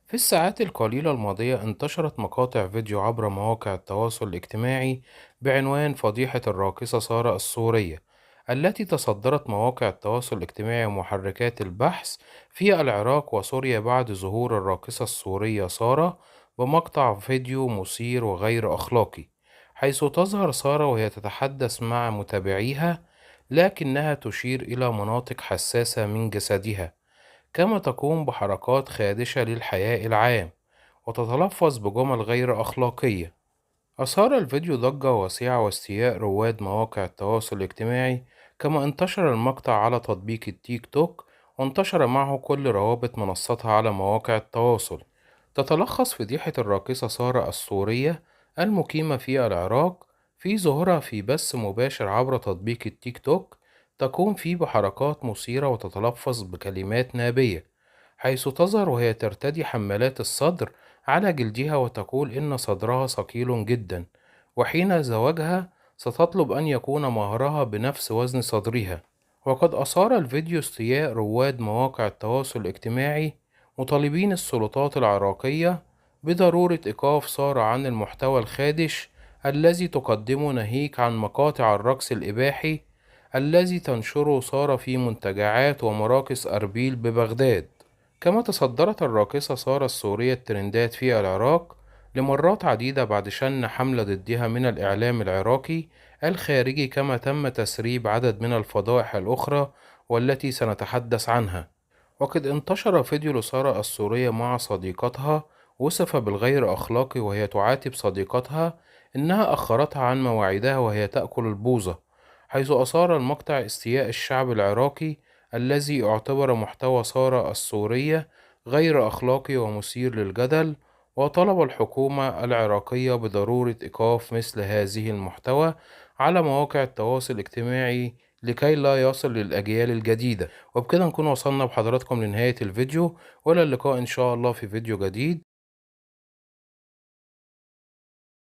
في الساعات القليلة الماضية انتشرت مقاطع فيديو عبر مواقع التواصل الاجتماعي بعنوان فضيحة الراقصة سارة السورية، التي تصدرت مواقع التواصل الاجتماعي ومحركات البحث في العراق وسوريا بعد ظهور الراقصة السورية سارة بمقطع فيديو مثير وغير أخلاقي، حيث تظهر سارة وهي تتحدث مع متابعيها، لكنها تشير إلى مناطق حساسة من جسدها، كما تقوم بحركات خادشة للحياء العام وتتلفظ بجمل غير أخلاقية. أثار الفيديو ضجة واسعة واستياء رواد مواقع التواصل الاجتماعي، كما انتشر المقطع على تطبيق التيك توك وانتشر معه كل روابط منصتها على مواقع التواصل. تتلخص فضيحة الراقصة سارة السورية المقيمة في العراق في ظهورها في بث مباشر عبر تطبيق التيك توك، تقوم فيه بحركات مثيرة وتتلفظ بكلمات نابية، حيث تظهر وهي ترتدي حمالات الصدر على جلدها وتقول إن صدرها ثقيل جدا، وحين زواجها ستطلب أن يكون مهرها بنفس وزن صدرها. وقد أثار الفيديو استياء رواد مواقع التواصل الاجتماعي، مطالبين السلطات العراقية بضرورة إيقاف سارة عن المحتوى الخادش الذي تقدمه، ناهيك عن مقاطع الرقص الإباحي الذي تنشره سارة في منتجعات ومراكز أربيل ببغداد. كما تصدرت الراقصة سارة السورية الترندات في العراق لمرات عديدة بعد شن حملة ضدها من الإعلام العراقي الخارجي، كما تم تسريب عدد من الفضائح الأخرى والتي سنتحدث عنها. وقد انتشر فيديو لسارة السورية مع صديقتها وصف بالغير أخلاقي، وهي تعاتب صديقتها إنها أخرتها عن مواعيدها وهي تأكل البوظة، حيث أثار المقطع استياء الشعب العراقي الذي اعتبر محتوى سارة السورية غير أخلاقي ومثير للجدل، وطلب الحكومة العراقية بضرورة إيقاف مثل هذه المحتوى على مواقع التواصل الاجتماعي لكي لا يصل للأجيال الجديدة. وبكده نكون وصلنا بحضراتكم لنهاية الفيديو، وإلى اللقاء إن شاء الله في فيديو جديد.